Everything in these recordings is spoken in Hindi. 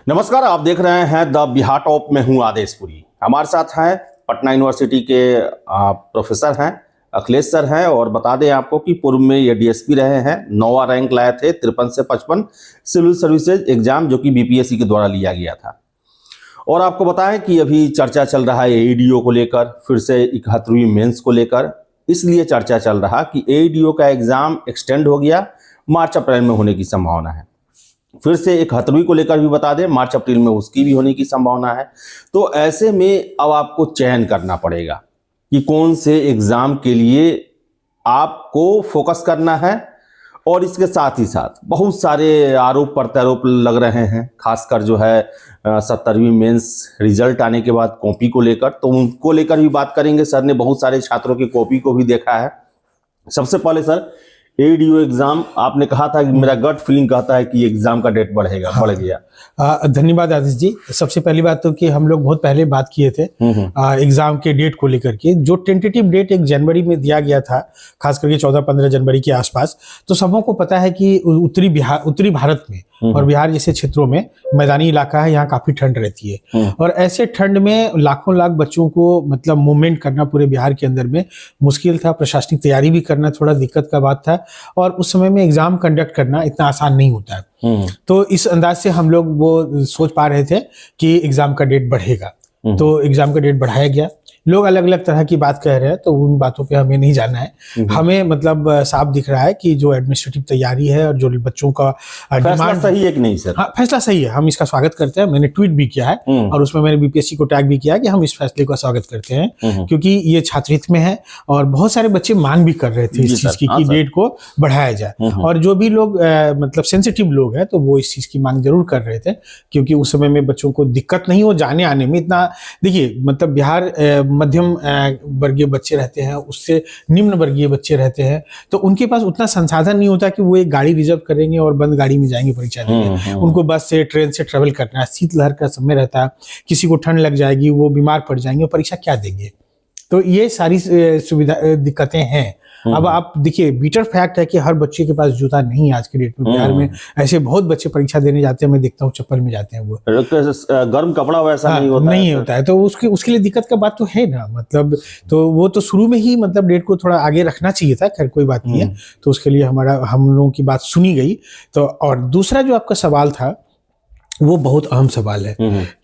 नमस्कार, आप देख रहे हैं द बिहार टॉप में हूं आदेशपुरी। हमारे साथ हैं पटना यूनिवर्सिटी के प्रोफेसर हैं अखिलेश सर हैं। और बता दें आपको कि पूर्व में ये डीएसपी रहे हैं, 9वां रैंक लाए थे 53 से 55 सिविल सर्विसेज एग्जाम जो कि बीपीएससी के द्वारा लिया गया था। और आपको बताएं कि अभी चर्चा चल रहा है एईडीओ को लेकर, फिर से 71वीं मेंस को लेकर। इसलिए चर्चा चल रहा कि एईडीओ का एग्जाम एक्सटेंड हो गया, मार्च अप्रैल में होने की संभावना है। फिर से 71वीं को लेकर भी बता दें, मार्च अप्रैल में उसकी भी होने की संभावना है। तो ऐसे में अब आपको चयन करना पड़ेगा कि कौन से एग्जाम के लिए आपको फोकस करना है। और इसके साथ ही साथ बहुत सारे आरोप प्रत्यारोप लग रहे हैं, खासकर जो है 70वीं मेंस रिजल्ट आने के बाद कॉपी को लेकर, तो उनको लेकर भी बात करेंगे। सर ने बहुत सारे छात्रों की कॉपी को भी देखा है। सबसे पहले सर, एईडीओ एग्जाम आपने कहा था कि मेरा गट फीलिंग कहता है कि एग्जाम का डेट बढ़ेगा, बढ़ गया। धन्यवाद आदिश जी। सबसे पहली बात तो कि हम लोग बहुत पहले बात किए थे एग्जाम के डेट को लेकर के। जो टेंटेटिव डेट 1 जनवरी में दिया गया था, खास करके 14-15 जनवरी के आसपास, तो सबों को पता है कि उत्तरी भारत में और बिहार जैसे क्षेत्रों में मैदानी इलाका है, यहाँ काफी ठंड रहती है। और ऐसे ठंड में लाखों लाख बच्चों को मतलब मूवमेंट करना पूरे बिहार के अंदर में मुश्किल था। प्रशासनिक तैयारी भी करना थोड़ा दिक्कत का बात था, और उस समय में एग्जाम कंडक्ट करना इतना आसान नहीं होता है। तो इस अंदाज से हम लोग वो सोच पा रहे थे कि एग्जाम का डेट बढ़ेगा, तो एग्जाम का डेट बढ़ाया गया। लोग अलग अलग तरह की बात कह रहे हैं, तो उन बातों पे हमें नहीं जाना है। हमें मतलब साफ दिख रहा है कि जो एडमिनिस्ट्रेटिव तैयारी है और जो बच्चों का डिमांड सही है कि नहीं सर? हाँ, फैसला सही है, हम इसका स्वागत करते हैं। मैंने ट्वीट भी किया है और उसमें मैंने बीपीएससी को टैग भी किया है कि हम इस फैसले का स्वागत करते हैं, क्योंकि ये छात्रहित में है। और बहुत सारे बच्चे मांग भी कर रहे थे इस चीज की कि डेट को बढ़ाया जाए। और जो भी लोग मतलब सेंसिटिव लोग हैं, तो वो इस चीज की मांग जरूर कर रहे थे, क्योंकि उस समय में बच्चों को दिक्कत नहीं हो जाने आने में। इतना देखिए, मतलब बिहार मध्यम वर्गीय बच्चे रहते हैं, उससे निम्न वर्गीय बच्चे रहते हैं, तो उनके पास उतना संसाधन नहीं होता कि वो एक गाड़ी रिजर्व करेंगे और बंद गाड़ी में जाएंगे परीक्षा देने। उनको बस से, ट्रेन से ट्रेवल करना है, शीतलहर का समय रहता है, किसी को ठंड लग जाएगी, वो बीमार पड़ जाएंगे, परीक्षा क्या देंगे। तो ये सारी सुविधा दिक्कतें हैं। अब आप देखिए, बीटर फैक्ट है कि हर बच्चे के पास जूता नहीं है आज के डेट में। बिहार में ऐसे बहुत बच्चे परीक्षा देने जाते हैं, मैं देखता हूँ चप्पल में जाते हैं। वो गर्म कपड़ा वैसा नहीं होता है, तो उसके लिए दिक्कत का बात तो है ना। मतलब तो वो तो शुरू में ही मतलब डेट को थोड़ा आगे रखना चाहिए था। खैर कोई बात नहीं है, तो उसके लिए हम लोगों की बात सुनी गई। तो और दूसरा जो आपका सवाल था, वो बहुत अहम सवाल है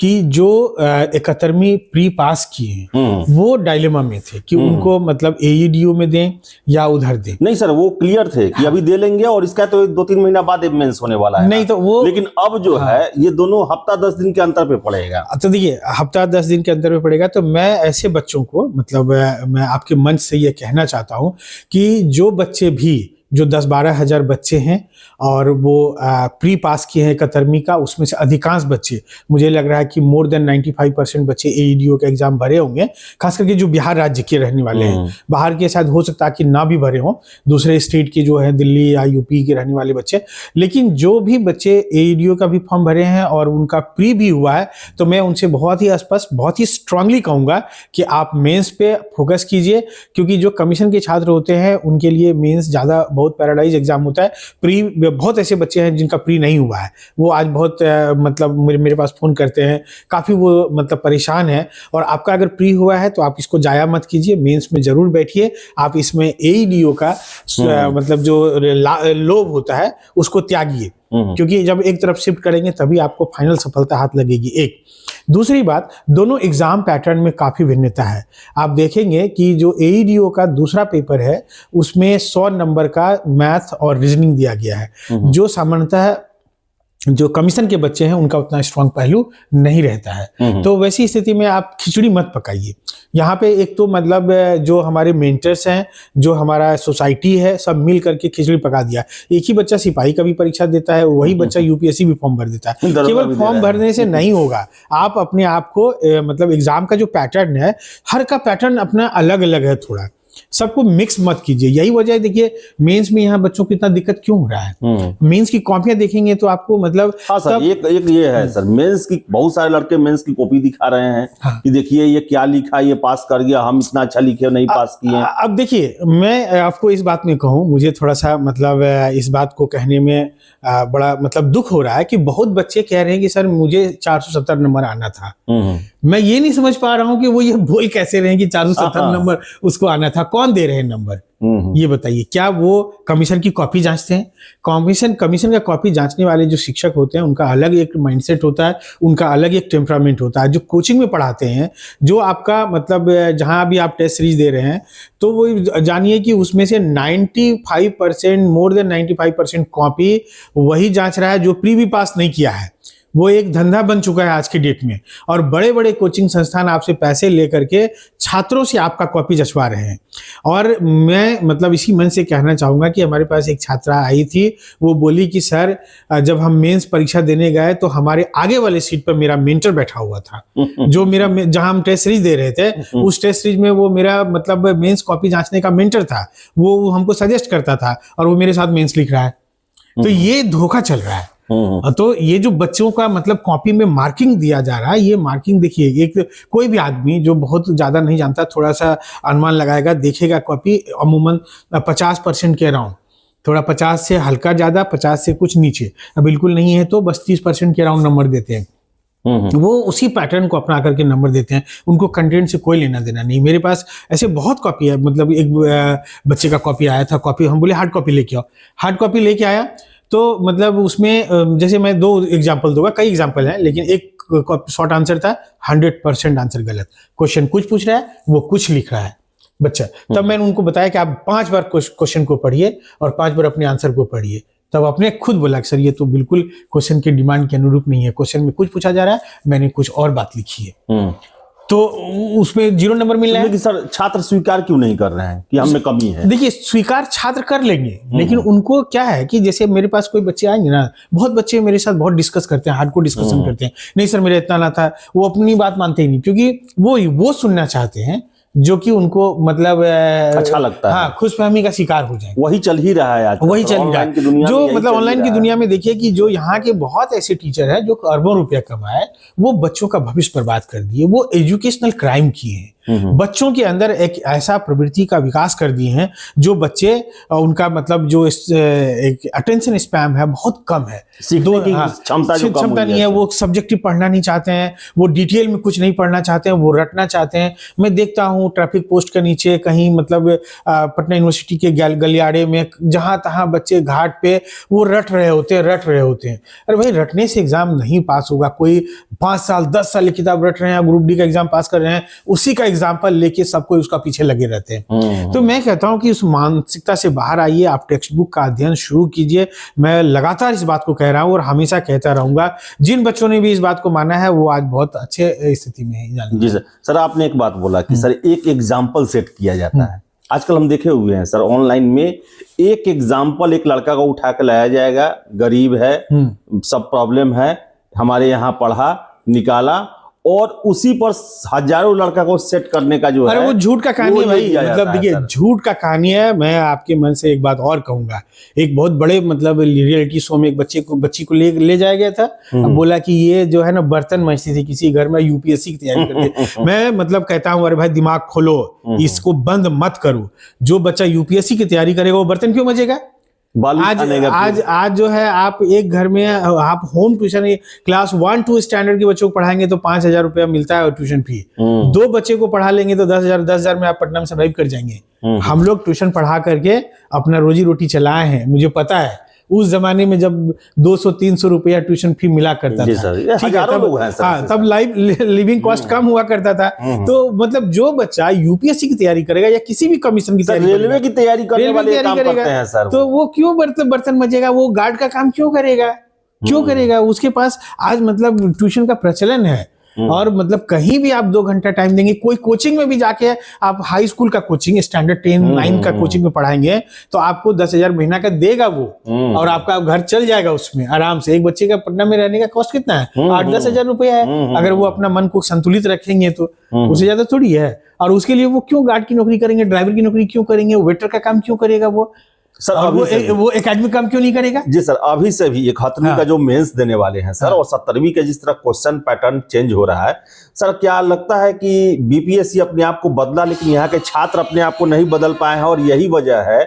कि जो 71वीं प्री पास किए वो डायलेमा में थे कि उनको मतलब एईडीओ में दें या उधर दें। नहीं सर, वो क्लियर थे कि अभी दे लेंगे, और इसका तो 2-3 महीना बाद मेंस होने वाला है। नहीं तो वो, लेकिन अब जो है ये दोनों हफ्ता 10 दिन के अंतर पे पड़ेगा। तो देखिए, हफ्ता 10 दिन के अंतर पे पड़ेगा। तो मैं ऐसे बच्चों को मतलब मैं आपके मंच से ये कहना चाहता हूँ कि जो बच्चे भी, जो 10-12 हजार बच्चे हैं और वो प्री पास किए हैं 71वीं का, उसमें से अधिकांश बच्चे, मुझे लग रहा है कि मोर देन 95% बच्चे एईडीओ का एग्जाम भरे होंगे। खास करके जो बिहार राज्य के रहने वाले हैं, बाहर के शायद हो सकता है कि ना भी भरे हों, दूसरे स्टेट के जो है दिल्ली या यूपी के रहने वाले बच्चे। लेकिन जो भी बच्चे एईडीओ का भी फॉर्म भरे हैं और उनका प्री भी हुआ है, तो मैं उनसे बहुत ही स्पष्ट, बहुत ही स्ट्रांगली कहूँगा कि आप मेंस पे फोकस कीजिए। क्योंकि जो कमीशन के छात्र होते हैं उनके लिए मेंस ज़्यादा बहुत पैराडाइज एग्जाम होता है। प्री बहुत ऐसे बच्चे हैं जिनका प्री नहीं हुआ है, वो आज बहुत मतलब मेरे पास फोन करते हैं, काफी वो मतलब परेशान है। और आपका अगर प्री हुआ है तो आप इसको जाया मत कीजिए, मेंस में जरूर बैठिए। आप इसमें एईडीओ का मतलब जो लोभ होता है उसको त्यागिए, क्योंकि जब एक तरफ शिफ्ट करेंगे तभी आपको फाइनल सफलता हाथ लगेगी। एक दूसरी बात, दोनों एग्जाम पैटर्न में काफी भिन्नता है। आप देखेंगे कि जो एईडीओ का दूसरा पेपर है उसमें 100 नंबर का मैथ और रीजनिंग दिया गया है, जो सामान्यतः जो कमीशन के बच्चे हैं उनका उतना स्ट्रांग पहलू नहीं रहता है। तो वैसी स्थिति में आप खिचड़ी मत पकाइए। यहाँ पे एक तो मतलब जो हमारे मेंटर्स हैं, जो हमारा सोसाइटी है, सब मिल करके खिचड़ी पका दिया। एक ही बच्चा सिपाही का भी परीक्षा देता है, वही बच्चा यूपीएससी भी फॉर्म भर देता है। केवल फॉर्म भरने से नहीं होगा, आप अपने आप को मतलब एग्जाम का जो पैटर्न है, हर का पैटर्न अपना अलग अलग है थोड़ा। सबको मिक्स मत कीजिए। यही वजह है, देखिए मेंस में यहाँ बच्चों को इतना दिक्कत क्यों हो रहा है। मेंस की कॉपियां देखेंगे तो आपको मतलब हाँ सर, एक ये है सर, मेंस की बहुत सारे लड़के मेंस की कॉपी दिखा रहे हैं कि देखिए ये क्या लिखा, ये पास कर गया, हम इतना अच्छा लिखे नहीं पास किए। अब देखिए मैं आपको इस बात में कहूँ, मुझे थोड़ा सा मतलब इस बात को कहने में बड़ा मतलब दुख हो रहा है कि बहुत बच्चे कह रहे हैं कि सर मुझे 470 नंबर आना था। मैं ये नहीं समझ पा रहा हूँ कि वो ये बोल कैसे रहे हैं कि 470 नंबर उसको आना था। कौन दे रहे हैं नंबर, ये बताइए। क्या वो कमीशन की कॉपी जांचते हैं? कमीशन का कॉपी जांचने वाले जो शिक्षक होते हैं उनका अलग एक माइंडसेट होता है, उनका अलग एक टेम्परामेंट होता है। जो कोचिंग में पढ़ाते हैं, जो आपका मतलब जहां भी आप टेस्ट सीरीज दे रहे हैं, तो वो जानिए कि उसमें से 95% मोर देन 95% कॉपी वही जांच रहा है जो प्रीवी पास नहीं किया है। वो एक धंधा बन चुका है आज की डेट में, और बड़े बड़े कोचिंग संस्थान आपसे पैसे लेकर के छात्रों से आपका कॉपी जचवा रहे हैं। और मैं मतलब इसी मन से कहना चाहूँगा कि हमारे पास एक छात्रा आई थी, वो बोली कि सर जब हम मेंस परीक्षा देने गए तो हमारे आगे वाले सीट पर मेरा मेंटर बैठा हुआ था, जो मेरा जहाँ हम टेस्ट सीरीज दे रहे थे उस टेस्ट सीरीज में वो मेरा मतलब मेंस कॉपी जांचने का मेंटर था, वो हमको सजेस्ट करता था और वो मेरे साथ मेंस लिख रहा है। तो ये धोखा चल रहा है। तो ये जो बच्चों का मतलब कॉपी में मार्किंग दिया जा रहा है, ये मार्किंग देखिए, एक कोई भी आदमी जो बहुत ज्यादा नहीं जानता, थोड़ा सा अनुमान लगाएगा, देखेगा कॉपी, अमूमन 50% के अराउंड, थोड़ा 50 से हल्का ज्यादा, 50 से कुछ नीचे, बिल्कुल नहीं है तो बस 30% के अराउंड नंबर देते हैं। वो उसी पैटर्न को अपना करके नंबर देते हैं, उनको कंटेंट से कोई लेना देना नहीं। मेरे पास ऐसे बहुत कॉपी है, मतलब एक बच्चे का कॉपी आया था, कॉपी हम बोले हार्ड कॉपी लेके आओ, हार्ड कॉपी लेके आया तो मतलब उसमें जैसे मैं 2 एग्जाम्पल दूंगा, कई एग्जाम्पल हैं, लेकिन एक शॉर्ट आंसर था, 100% आंसर गलत। क्वेश्चन कुछ पूछ रहा है, वो कुछ लिख रहा है बच्चा। तब मैंने उनको बताया कि आप 5 बार क्वेश्चन को पढ़िए और 5 बार अपने आंसर को पढ़िए। तब आपने खुद बोला कि सर ये तो बिल्कुल क्वेश्चन के डिमांड के अनुरूप नहीं है, क्वेश्चन में कुछ पूछा जा रहा है, मैंने कुछ और बात लिखी है। तो उसमें 0 नंबर मिल रहा है। सर छात्र स्वीकार क्यों नहीं कर रहे हैं कि हमें कमी है? देखिए स्वीकार छात्र कर लेंगे, लेकिन उनको क्या है कि जैसे मेरे पास कोई बच्चे आएंगे ना, बहुत बच्चे मेरे साथ बहुत डिस्कस करते हैं, हार्डकोर डिस्कशन करते हैं, नहीं सर मेरा इतना ना था, वो अपनी बात मानते ही नहीं, क्योंकि वो सुनना चाहते हैं जो कि उनको मतलब अच्छा लगता है। हाँ, खुशफहमी का शिकार हो जाए। वही चल ही रहा है आज, वही चल रहा है जो मतलब ऑनलाइन की दुनिया में। देखिए कि जो यहाँ के बहुत ऐसे टीचर हैं जो अरबों रुपया कमाए, वो बच्चों का भविष्य बर्बाद कर दिए, वो एजुकेशनल क्राइम किए हैं, बच्चों के अंदर एक ऐसा प्रवृत्ति का विकास कर दिए हैं जो बच्चे उनका मतलब जो एक अटेंशन स्पैम है बहुत कम है, क्षमता नहीं है, वो सब्जेक्टिव पढ़ना नहीं चाहते हैं, वो डिटेल में कुछ नहीं पढ़ना चाहते हैं, वो रटना चाहते हैं। मैं देखता हूँ ट्रैफिक पोस्ट के नीचे कहीं मतलब पटना यूनिवर्सिटी के गलियारे में जहां तहां बच्चे घाट पे वो रट रहे होते हैं। अरे भाई रटने से एग्जाम नहीं पास होगा। कोई 5 साल 10 साल की किताब रट रहे हैं, ग्रुप डी का एग्जाम पास कर रहे हैं, उसी का एग्जाम्पल लेके सबको उसका पीछे लगे रहते हैं। तो मैं कहता हूं कि उस मानसिकता से बाहर आइए, आप टेक्स्ट बुक का अध्ययन शुरू कीजिए। मैं लगातार इस बात को कह रहा हूं और हमेशा कहता रहूंगा। जिन बच्चों ने भी इस बात को माना है वो आज बहुत अच्छे स्थिति में है। जी सर, आपने एक बात बोला कि सर एक एग्जाम्पल सेट किया जाता है। आजकल हम देखे हुए हैं सर ऑनलाइन में, एक एग्जाम्पल एक लड़का को उठा के लाया जाएगा, गरीब है, सब प्रॉब्लम है, हमारे यहाँ पढ़ा निकाला, और उसी पर हजारों लड़का को सेट करने का जो है, अरे वो झूठ का कहानी है भाई। मतलब देखिए झूठ का कहानी है। मैं आपके मन से एक बात और कहूंगा, एक बहुत बड़े मतलब रियलिटी शो में एक बच्ची को ले जाया गया था। अब बोला कि ये जो है ना बर्तन मजती थी किसी घर में, यूपीएससी की तैयारी करते। मैं मतलब कहता हूँ अरे भाई दिमाग खोलो, इसको बंद मत करो। जो बच्चा यूपीएससी की तैयारी करेगा वो बर्तन क्यों मजेगा? आज जो है आप एक घर में आप होम ट्यूशन क्लास 1-2 स्टैंडर्ड के बच्चों को पढ़ाएंगे तो 5,000 रुपया मिलता है ट्यूशन फी। 2 बच्चे को पढ़ा लेंगे तो 10,000 में आप पटना में सर्वाइव कर जाएंगे। हम लोग ट्यूशन पढ़ा करके अपना रोजी रोटी चलाए हैं, मुझे पता है। उस जमाने में जब 200-300 रुपया ट्यूशन फी मिला करता था, तब लिविंग कॉस्ट कम हुआ करता था। तो मतलब जो बच्चा यूपीएससी की तैयारी करेगा या किसी भी कमीशन की तैयारी, रेलवे की तैयारी करने वाले काम करते हैं सर, तो वो क्यों बर्तन मजेगा? वो गार्ड का काम क्यों करेगा? उसके पास आज मतलब ट्यूशन का प्रचलन है। और मतलब कहीं भी आप 2 घंटा टाइम देंगे, कोई कोचिंग में भी जाके आप हाई स्कूल का कोचिंग, स्टैंडर्ड 10 9 का कोचिंग में पढ़ाएंगे तो आपको 10,000 महीना का देगा वो, और आपका घर चल जाएगा उसमें आराम से। एक बच्चे का पटना में रहने का कॉस्ट कितना है? 8-10 हजार रुपया है। अगर वो अपना मन को संतुलित रखेंगे तो उससे ज्यादा थोड़ी है। और उसके लिए वो क्यों गार्ड की नौकरी करेंगे, ड्राइवर की नौकरी क्यों करेंगे, वेटर का काम क्यों करेगा वो सर? वो एकेडमिक काम क्यों नहीं करेगा? जी सर, अभी से भी 11वीं का जो मेंस देने वाले हैं सर, और 17वीं का जिस तरह क्वेश्चन पैटर्न चेंज हो रहा है सर, क्या लगता है कि बीपीएससी अपने आप को बदला लेकिन यहाँ के छात्र अपने आप को नहीं बदल पाए हैं, और यही वजह है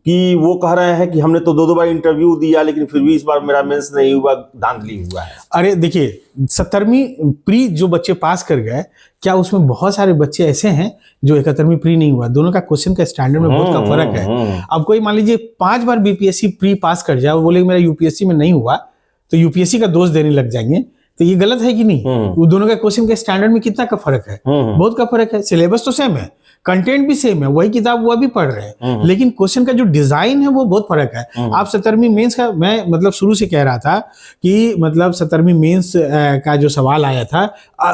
कि वो कह रहे हैं कि हमने तो 2 बार इंटरव्यू दिया लेकिन फिर भी इस बार मेरा मेंस नहीं हुआ, धांधली हुआ है? अरे देखिए, 17वीं प्री जो बच्चे पास कर गए, क्या उसमें बहुत सारे बच्चे ऐसे हैं जो 71वीं प्री नहीं हुआ? दोनों का क्वेश्चन का स्टैंडर्ड में बहुत का फर्क है। अब कोई मान लीजिए 5 बार बीपीएससी प्री पास कर जाए, वो बोले मेरा यूपीएससी में नहीं हुआ, तो यूपीएससी का दोष देने लग जाएंगे, तो ये गलत है कि नहीं? वो दोनों का क्वेश्चन के स्टैंडर्ड में कितना का फर्क है? बहुत का फर्क है। सिलेबस तो सेम है, कंटेंट भी सेम है, वही किताब वो भी पढ़ रहे हैं, लेकिन क्वेश्चन का जो डिजाइन है वो बहुत फर्क है। आप 17वीं मेंस का, मैं मतलब शुरू से कह रहा था कि मतलब 17वीं मेंस का जो सवाल आया था,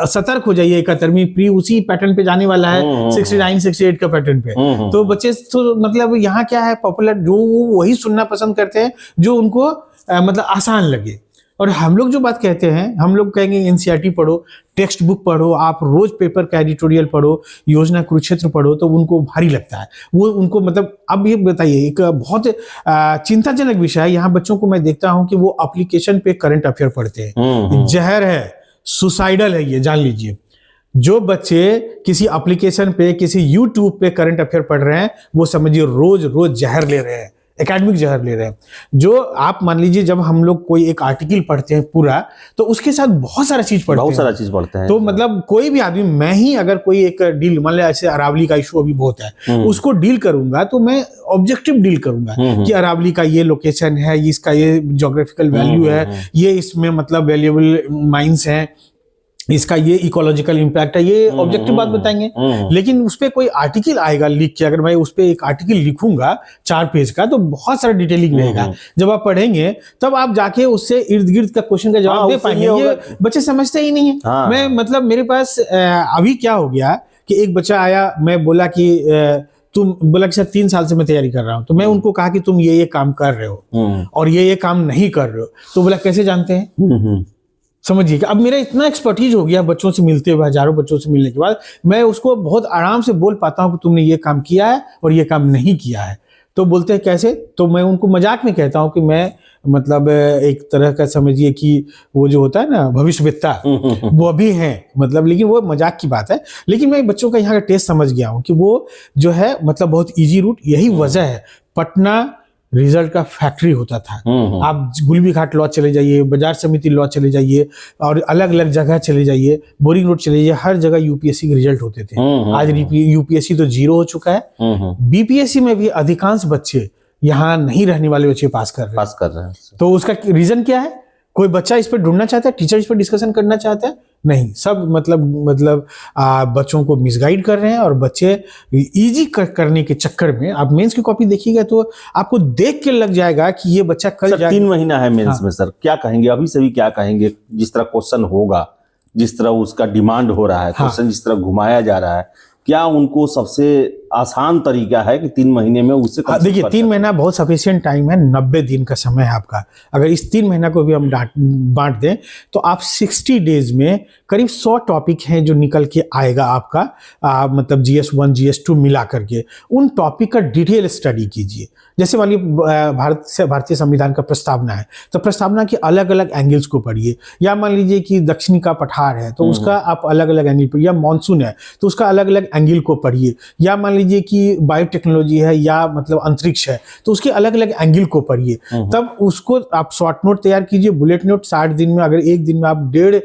सतर्क हो जाइए, 71वीं प्री उसी पैटर्न पे जाने वाला है, 69-68 का पैटर्न पे। तो बच्चे तो मतलब यहाँ क्या है, पॉपुलर जो वही सुनना पसंद करते हैं जो उनको मतलब आसान लगे। और हम लोग जो बात कहते हैं, हम लोग कहेंगे एनसीईआरटी पढ़ो, टेक्स्ट बुक पढ़ो, आप रोज पेपर का एडिटोरियल पढ़ो, योजना कुरुक्षेत्र पढ़ो, तो उनको भारी लगता है वो। उनको मतलब अब ये बताइए, एक बहुत चिंताजनक विषय है, यहाँ बच्चों को मैं देखता हूँ कि वो एप्लीकेशन पे करंट अफेयर पढ़ते हैं। जहर है, सुसाइडल है ये, जान लीजिए। जो बच्चे किसी एप्लीकेशन पे, किसी यूट्यूब पे करंट अफेयर पढ़ रहे हैं, वो समझिए रोज रोज जहर ले रहे हैं, एकेडमिक जहर ले रहे हैं। जो आप मान लीजिए, जब हम लोग कोई एक आर्टिकल पढ़ते हैं पूरा, तो उसके साथ बहुत सारा चीज पढ़ते हैं। तो मतलब कोई भी आदमी, मैं ही अगर कोई एक डील, मान लिया ऐसे अरावली का इशू अभी बहुत है, उसको डील करूंगा तो मैं ऑब्जेक्टिव डील करूंगा कि अरावली का ये लोकेशन है, इसका ये ज्योग्राफिकल वैल्यू है, ये इसमें मतलब वैल्यूएबल माइंस है, इसका ये इकोलॉजिकल इंपैक्ट है, ये ऑब्जेक्टिव बात बताएंगे। लेकिन उस पे कोई आर्टिकल आएगा लिख के, अगर मैं उस पे एक आर्टिकल लिखूंगा 4 पेज का, तो बहुत सारा डिटेलिंग रहेगा। जब आप पढ़ेंगे तब आप जाके उससे इर्द गिर्द का क्वेश्चन का जवाब दे पाएंगे। ये बच्चे समझते ही नहीं है। मैं मतलब मेरे पास अभी क्या हो गया कि एक बच्चा आया, मैं बोला कि तुम, बोला कि सर 3 साल से मैं तैयारी कर रहा हूँ। तो मैं उनको कहा कि तुम ये काम कर रहे हो और ये काम नहीं कर रहे हो। तो बोला कैसे जानते हैं? समझिए कि अब मेरा इतना एक्सपर्टीज हो गया बच्चों से मिलते हुए, हजारों बच्चों से मिलने के बाद, मैं उसको बहुत आराम से बोल पाता हूँ कि तुमने ये काम किया है और ये काम नहीं किया है। तो बोलते हैं कैसे? तो मैं उनको मजाक में कहता हूँ कि मैं मतलब एक तरह का समझिए कि वो जो होता है ना भविष्यवेत्ता, वो भी है मतलब, लेकिन वो मजाक की बात है। लेकिन मैं बच्चों का यहाँ का टेस्ट समझ गया हूँ कि वो जो है मतलब बहुत ईजी रूट, यही वजह है। पटना रिजल्ट का फैक्ट्री होता था। आप गुलबी घाट लॉ चले जाइए, बाजार समिति लॉ चले जाइए, और अलग अलग जगह चले जाइए, बोरिंग रोड चले जाइए, हर जगह यूपीएससी के रिजल्ट होते थे। आज यूपीएससी तो 0 हो चुका है। बीपीएससी में भी अधिकांश बच्चे, यहाँ नहीं रहने वाले बच्चे पास कर रहे हैं। तो उसका रीजन क्या है? कोई बच्चा इस पर ढूंढना चाहता है, टीचर इस पर डिस्कशन करना चाहता है? नहीं, सब मतलब बच्चों को मिसगाइड कर रहे हैं। और बच्चे इजी करने के चक्कर में, आप मेंस की कॉपी देखिएगा तो आपको देख के लग जाएगा कि ये बच्चा कल 3 महीना है मेंस में सर, क्या कहेंगे अभी से भी? क्या कहेंगे जिस तरह क्वेश्चन होगा, जिस तरह उसका डिमांड हो रहा है, क्वेश्चन जिस तरह घुमाया जा रहा है, क्या उनको सबसे आसान तरीका है कि 3 महीने में उससे? देखिए 3 महीना बहुत सफिशिएंट टाइम है, 90 दिन का समय है आपका। अगर इस 3 महीना को भी हम बांट दें तो आप 60 डेज में करीब 100 टॉपिक हैं जो निकल के आएगा आपका, मतलब GS1 GS2 मिला करके। उन टॉपिक का डिटेल स्टडी कीजिए। जैसे मान लीजिए भारतीय संविधान का प्रस्तावना है, तो प्रस्तावना के अलग अलग एंगल्स को पढ़िए। या मान लीजिए कि दक्षिणी का पठार है तो उसका आप अलग अलग एंगल पढ़िए, या मानसून है तो उसका अलग अलग एंगल को पढ़िए। या मान लीजिए कि बायोटेक्नोलॉजी है या मतलब अंतरिक्ष है तो उसके अलग अलग एंगल को पढ़िए। तब उसको आप शॉर्ट नोट तैयार कीजिए, बुलेट नोट 60 दिन में। अगर एक दिन में आप 1.5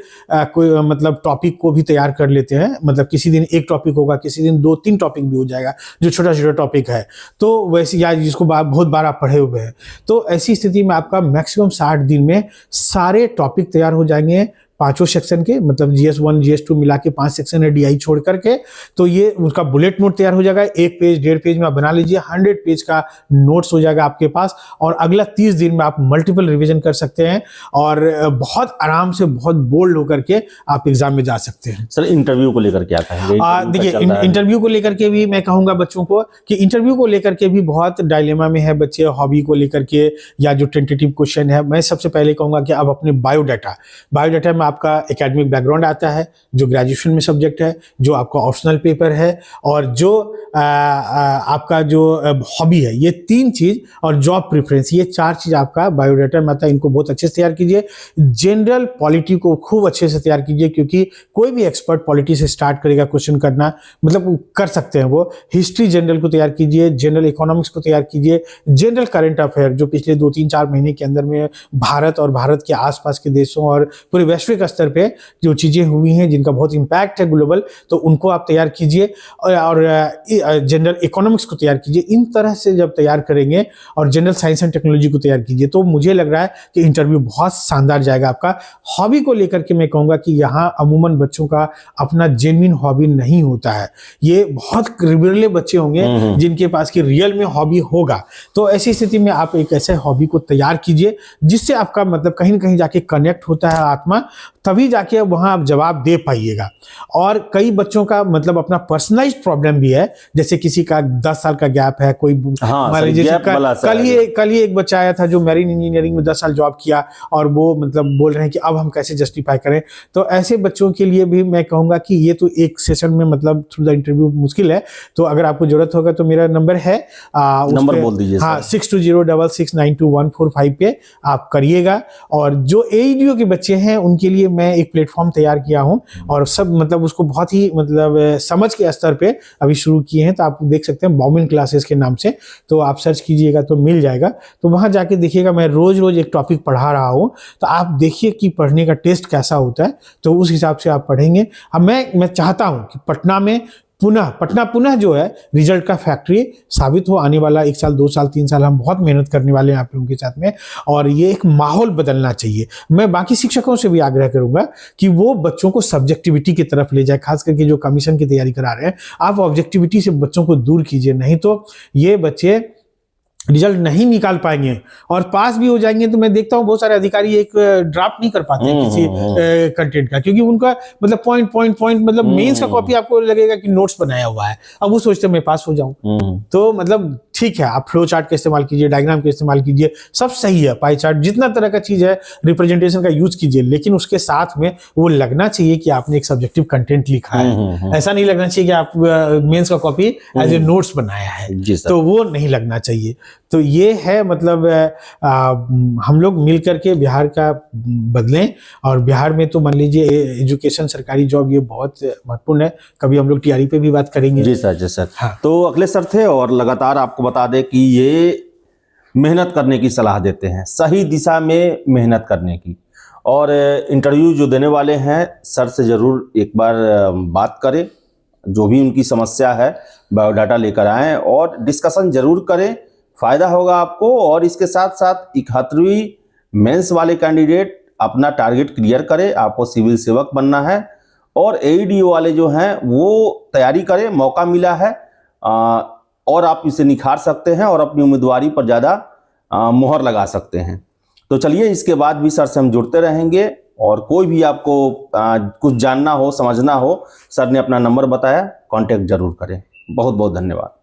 कोई मतलब टॉपिक को भी तैयार कर लेते हैं, मतलब किसी दिन 1 टॉपिक होगा, किसी दिन 2-3 टॉपिक भी हो जाएगा जो छोटा छोटा टॉपिक है, तो वैसे, या जिसको बहुत बार आप पढ़े हुए हैं, तो ऐसी स्थिति में आपका मैक्सिमम 60 दिन में सारे टॉपिक तैयार हो जाएंगे। पांचों सेक्शन के, मतलब GS1 GS2 मिला के 5 सेक्शन है DI छोड़ करके। तो ये उसका बुलेट नोट तैयार हो जाएगा, 1 पेज 1.5 पेज में आप बना लीजिए, 100 पेज का नोट्स हो जाएगा आपके पास, और अगला 30 दिन में आप मल्टीपल रिवीजन कर सकते हैं और बहुत आराम से, बहुत बोल्ड होकर के आप एग्जाम में जा सकते हैं। सर इंटरव्यू को लेकर क्या कहेंगे? देखिए, इंटरव्यू को लेकर के भी मैं कहूंगा बच्चों को कि इंटरव्यू को लेकर के भी बहुत डायलेमा में है बच्चे, हॉबी को लेकर के या जो टेंटेटिव क्वेश्चन है। मैं सबसे पहले कहूंगा कि आप अपने बायोडाटा में आपका एकेडमिक बैकग्राउंड आता है, जो ग्रेजुएशन में सब्जेक्ट है, जो आपका ऑप्शनल पेपर है, और जो आपका जो हॉबी है, ये 3 चीज, और जॉब प्रेफरेंस, ये 4 चीज आपका बायोडाटा में आता है। इनको बहुत अच्छे से तैयार कीजिए। जनरल पॉलिटी को खूब अच्छे से तैयार कीजिए, क्योंकि कोई भी एक्सपर्ट पॉलिटी से स्टार्ट करेगा क्वेश्चन करना, मतलब कर सकते हैं वो। हिस्ट्री जनरल को तैयार कीजिए, जनरल इकोनॉमिक्स को तैयार कीजिए, जनरल करंट अफेयर जो पिछले 2-3-4 महीने के अंदर में भारत और भारत के आसपास के देशों और पूरे वैश्विक स्तर पे जो चीजें हुई हैं, जिनका बहुत इंपैक्ट है ग्लोबल, तो उनको आप तैयार कीजिए। और जनरल इकोनॉमिक्स को तैयार कीजिए। इन तरह से जब तैयार करेंगे और जनरल साइंस एंड टेक्नोलॉजी को तैयार कीजिए, तो मुझे लग रहा है कि इंटरव्यू बहुत शानदार जाएगा आपका। हॉबी को लेकर के मैं कहूंगा कि यहाँ अमूमन बच्चों का अपना जेन्युइन हॉबी नहीं होता है। ये बहुत रिबेरले बच्चे होंगे जिनके पास की रियल में हॉबी होगा। तो ऐसी स्थिति में आप एक ऐसे हॉबी को तैयार कीजिए जिससे आपका मतलब कहीं ना कहीं जाके कनेक्ट होता है आत्मा, तभी जाके वहां आप जवाब दे पाइएगा। और कई बच्चों का मतलब अपना पर्सनलाइज्ड प्रॉब्लम भी है, जैसे किसी का 10 साल का गैप है, कोई मान लीजिए कल ही एक बच्चा आया था जो मैरीन इंजीनियरिंग में 10 साल जॉब किया, और वो मतलब बोल रहे हैं कि अब हम कैसे जस्टिफाई करें। तो ऐसे बच्चों के लिए भी मैं कहूंगा कि ये तो एक सेशन में मतलब थ्रू द इंटरव्यू मुश्किल है। तो अगर आपको जरूरत होगा तो मेरा नंबर है, नंबर बोल दीजिए। हाँ, 6206692145 पे आप करिएगा। और जो AEDO के बच्चे हैं उनके लिए मैं एक प्लेटफॉर्म तैयार किया हूं, और सब मतलब उसको बहुत ही मतलब समझ के स्तर पे अभी शुरू किए हैं। तो आप देख सकते हैं बॉमिन क्लासेस के नाम से, तो आप सर्च कीजिएगा तो मिल जाएगा। तो वहां जाके देखिएगा, मैं रोज रोज एक टॉपिक पढ़ा रहा हूं, तो आप देखिए कि पढ़ने का टेस्ट कैसा होता है, तो उस हिसाब से आप पढ़ेंगे। अब मैं चाहता हूं कि पटना पुनः जो है रिजल्ट का फैक्ट्री साबित हो। आने वाला 1 साल 2 साल 3 साल हम बहुत मेहनत करने वाले हैं आप लोगों के साथ में, और ये एक माहौल बदलना चाहिए। मैं बाकी शिक्षकों से भी आग्रह करूंगा कि वो बच्चों को सब्जेक्टिविटी की तरफ ले जाए, खास करके जो कमीशन की तैयारी करा रहे हैं, आप ऑब्जेक्टिविटी से बच्चों को दूर कीजिए। नहीं तो ये बच्चे रिजल्ट नहीं निकाल पाएंगे, और पास भी हो जाएंगे तो मैं देखता हूँ बहुत सारे अधिकारी एक ड्राफ्ट नहीं कर पाते हैं किसी कंटेंट का, क्योंकि उनका मतलब पॉइंट मतलब मेंस का कॉपी आपको लगेगा कि नोट्स बनाया हुआ है। अब वो सोचते हैं मैं पास हो जाऊं। तो मतलब ठीक है, आप फ्लो चार्ट का इस्तेमाल कीजिए, डायग्राम का इस्तेमाल कीजिए, सब सही है, पाई चार्ट, जितना तरह का चीज है रिप्रेजेंटेशन का यूज कीजिए, लेकिन उसके साथ में वो लगना चाहिए कि आपने एक सब्जेक्टिव कंटेंट लिखा है। ऐसा नहीं लगना चाहिए कि आप मेंस का कॉपी एज ए नोट्स बनाया है, तो वो नहीं लगना चाहिए। तो ये है मतलब हम लोग मिल करके बिहार का बदलें, और बिहार में तो मान लीजिए एजुकेशन, सरकारी जॉब ये बहुत महत्वपूर्ण है। कभी हम लोग TRE पे भी बात करेंगे। जी सर। हाँ। तो अखिलेश सर थे, और लगातार आपको बता दें कि ये मेहनत करने की सलाह देते हैं, सही दिशा में मेहनत करने की। और इंटरव्यू जो देने वाले हैं, सर से ज़रूर एक बार बात करें, जो भी उनकी समस्या है बायोडाटा लेकर आएँ और डिस्कशन जरूर करें, फ़ायदा होगा आपको। और इसके साथ साथ 71वीं मेंस वाले कैंडिडेट अपना टारगेट क्लियर करें, आपको सिविल सेवक बनना है, और AEDO वाले जो हैं वो तैयारी करें, मौका मिला है और आप इसे निखार सकते हैं और अपनी उम्मीदवारी पर ज़्यादा मोहर लगा सकते हैं। तो चलिए, इसके बाद भी सर से हम जुड़ते रहेंगे, और कोई भी आपको कुछ जानना हो, समझना हो, सर ने अपना नंबर बताया, कांटेक्ट जरूर करें। बहुत बहुत धन्यवाद।